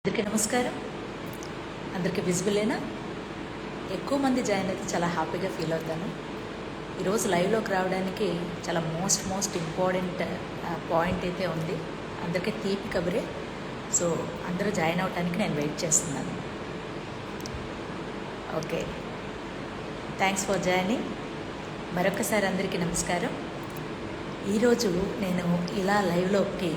అందరికీ నమస్కారం. అందరికీ విజిబులేనా? ఎక్కువ మంది జాయిన్ అయితే చాలా హ్యాపీగా ఫీల్ అవుతాను. ఈరోజు లైవ్లోకి రావడానికి చాలా మోస్ట్ ఇంపార్టెంట్ పాయింట్ అయితే ఉంది. అందరికీ తీపి కబురే. సో అందరూ జాయిన్ అవ్వడానికి నేను వెయిట్ చేస్తున్నాను. Okay, thanks for joining. మరొకసారి అందరికీ నమస్కారం. ఈరోజు నేను ఇలా లైవ్లోకి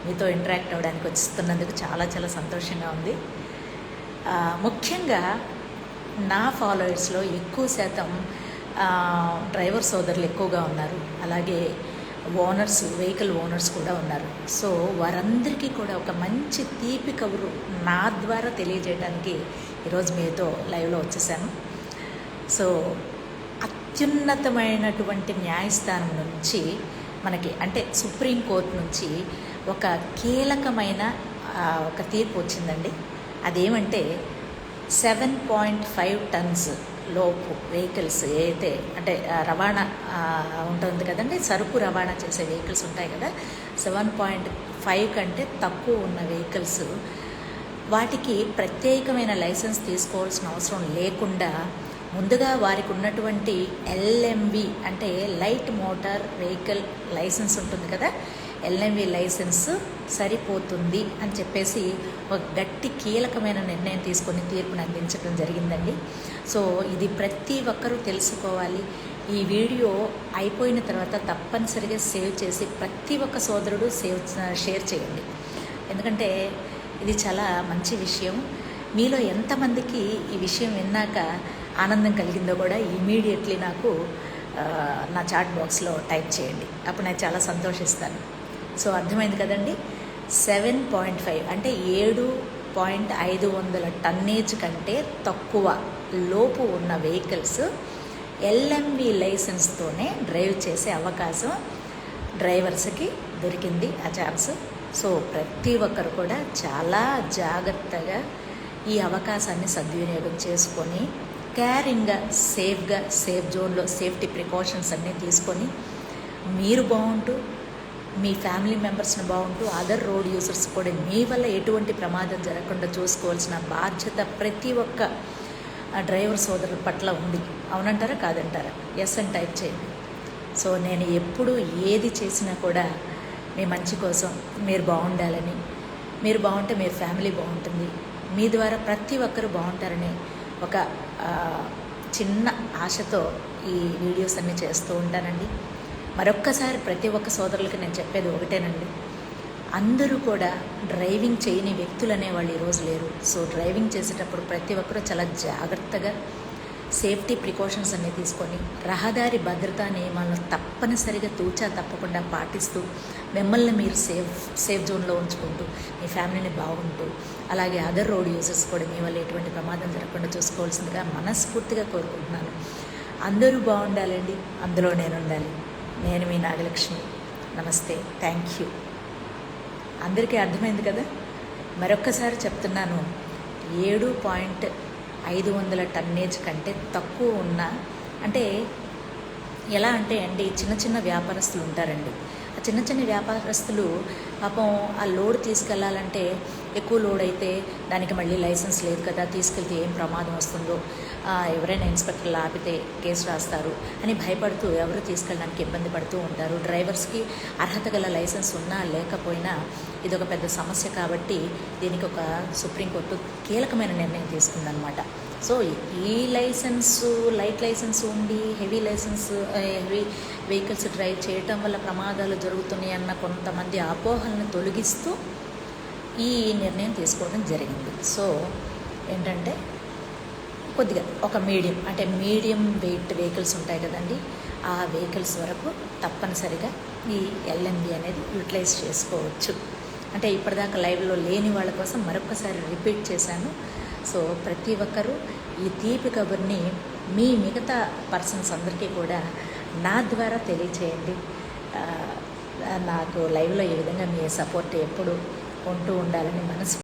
మీతో ఇంటరాక్ట్ అవ్వడానికి వస్తున్నందుకు చాలా సంతోషంగా ఉంది. ముఖ్యంగా నా ఫాలోవర్స్లో ఎక్కువ శాతం డ్రైవర్ సోదరులు ఎక్కువగా ఉన్నారు. అలాగే ఓనర్స్, వెహికల్ ఓనర్స్ కూడా ఉన్నారు. సో వారందరికీ కూడా ఒక మంచి తీపి కబురు నా ద్వారా తెలియజేయడానికి ఈరోజు మీతో లైవ్లో వచ్చేసాను. సో అత్యున్నతమైనటువంటి న్యాయస్థానం నుంచి మనకి అంటే సుప్రీంకోర్టు నుంచి ఒక కీలకమైన ఒక తీర్పు వచ్చిందండి. అదేమంటే 7.5 టన్స్ లోపు వెహికల్స్ ఏదైతే అంటే రవాణా ఉంటుంది కదండి, సరుకు రవాణా చేసే వెహికల్స్ ఉంటాయి కదా, 7.5 కంటే తక్కువ ఉన్న వెహికల్స్ వాటికి ప్రత్యేకమైన లైసెన్స్ తీసుకోవాల్సిన అవసరం లేకుండా ముందుగా వారికి ఉన్నటువంటి LMV అంటే లైట్ మోటార్ వెహికల్ లైసెన్స్ ఉంటుంది కదా, LMV లైసెన్స్ సరిపోతుంది అని చెప్పేసి ఒక గట్టి కీలకమైన నిర్ణయం తీసుకొని తీర్పును అందించడం జరిగిందండి. సో ఇది ప్రతి ఒక్కరూ తెలుసుకోవాలి. ఈ వీడియో అయిపోయిన తర్వాత తప్పనిసరిగా సేవ్ చేసి ప్రతి ఒక్క సోదరుడు షేర్ చేయండి. ఎందుకంటే ఇది చాలా మంచి విషయం. మీలో ఎంతమందికి ఈ విషయం విన్నాక ఆనందం కలిగిందో కూడా ఇమీడియట్లీ నాకు నా చాట్ బాక్స్లో టైప్ చేయండి. అప్పుడు నేను చాలా సంతోషిస్తాను. సో అర్థమైంది కదండి. 7.5 అంటే 7.500 టన్నేజ్ కంటే తక్కువ లోపు ఉన్న వెహికల్స్ LMV లైసెన్స్తోనే డ్రైవ్ చేసే అవకాశం డ్రైవర్స్కి దొరికింది ఆ ఛాన్స్. సో ప్రతి ఒక్కరు కూడా చాలా జాగ్రత్తగా ఈ అవకాశాన్ని సద్వినియోగం చేసుకొని కేరింగ్గా సేఫ్ జోన్లో సేఫ్టీ ప్రికాషన్స్ అన్నీ తీసుకొని మీరు బాగుంటూ మీ ఫ్యామిలీ మెంబర్స్ని బాగుంటూ అదర్ రోడ్ యూజర్స్ కూడా మీ వల్ల ఎటువంటి ప్రమాదం జరగకుండా చూసుకోవాల్సిన బాధ్యత ప్రతి ఒక్క డ్రైవర్ సోదరుల పట్ల ఉంది. అవునంటారా కాదంటారా? ఎస్ అని టైప్ చేయండి. సో నేను ఎప్పుడు ఏది చేసినా కూడా మీ మంచి కోసం, మీరు బాగుండాలని, మీరు బాగుంటే మీ ఫ్యామిలీ బాగుంటుంది, మీ ద్వారా ప్రతి ఒక్కరు బాగుంటారని ఒక చిన్న ఆశతో ఈ వీడియోస్ అన్నీ చేస్తూ ఉంటానండి. మరొక్కసారి ప్రతి ఒక్క సోదరులకి నేను చెప్పేది ఒకటేనండి, అందరూ కూడా డ్రైవింగ్ చేయని వ్యక్తులు అనేవాళ్ళు ఈరోజు లేరు. సో డ్రైవింగ్ చేసేటప్పుడు ప్రతి ఒక్కరూ చాలా జాగ్రత్తగా సేఫ్టీ ప్రికాషన్స్ అన్నీ తీసుకొని రహదారి భద్రతా నియమాలను తప్పనిసరిగా తూచా తప్పకుండా పాటిస్తూ మిమ్మల్ని మీరు సేఫ్ జోన్లో ఉంచుకుంటూ మీ ఫ్యామిలీని బాగుంటూ అలాగే అదర్ రోడ్ యూజర్స్ కూడా మీ వల్ల ఎటువంటి ప్రమాదం జరగకుండా చూసుకోవాల్సిందిగా మనస్ఫూర్తిగా కోరుకుంటున్నాను. అందరూ బాగుండాలండి, అందులో నేను ఉండాలి. నేను మీ నాగలక్ష్మి. నమస్తే, థ్యాంక్ యూ. అందరికీ అర్థమైంది కదా? మరొక్కసారి చెప్తున్నాను, 7.500 టన్నేజ్ కంటే తక్కువ ఉన్న అంటే ఎలా అంటే అండి, చిన్న వ్యాపారస్తులు ఉంటారండి. ఆ చిన్న వ్యాపారస్తులు పాపం ఆ లోడ్ తీసుకెళ్లాలంటే ఎక్కువ లోడ్ అయితే దానికి మళ్ళీ లైసెన్స్ లేదు కదా, తీసుకెళ్తే ఏం ప్రమాదం వస్తుందో, ఎవరైనా ఇన్స్పెక్టర్లు ఆపితే కేసు రాస్తారు అని భయపడుతూ ఎవరు తీసుకెళ్ళడానికి ఇబ్బంది పడుతూ ఉంటారు. డ్రైవర్స్కి అర్హత గల లైసెన్స్ ఉన్నా లేకపోయినా ఇది ఒక పెద్ద సమస్య. కాబట్టి దీనికి ఒక సుప్రీంకోర్టు కీలకమైన నిర్ణయం తీసుకుందనమాట. సో ఈ లైసెన్సు లైట్ లైసెన్స్ ఉండి హెవీ వెహికల్స్ డ్రైవ్ చేయటం వల్ల ప్రమాదాలు జరుగుతున్నాయి అన్న కొంతమంది అపోహలను తొలగిస్తూ ఈ నిర్ణయం తీసుకోవడం జరిగింది. సో ఏంటంటే కొద్దిగా ఒక మీడియం వెయిట్ వెహికల్స్ ఉంటాయి కదండి, ఆ వెహికల్స్ వరకు తప్పనిసరిగా ఈ LMV అనేది యూటిలైజ్ చేసుకోవచ్చు. అంటే ఇప్పటిదాకా లైవ్లో లేని వాళ్ళ కోసం మరొకసారి రిపీట్ చేశాను. సో ప్రతి ఒక్కరూ ఈ తీపి కబుర్ని మీ మిగతా పర్సన్స్ అందరికీ కూడా నా ద్వారా తెలియచేయండి. నాకు లైవ్లో ఈ విధంగా మీ సపోర్ట్ ఎప్పుడు ఉంటూ ఉండాలని మనసు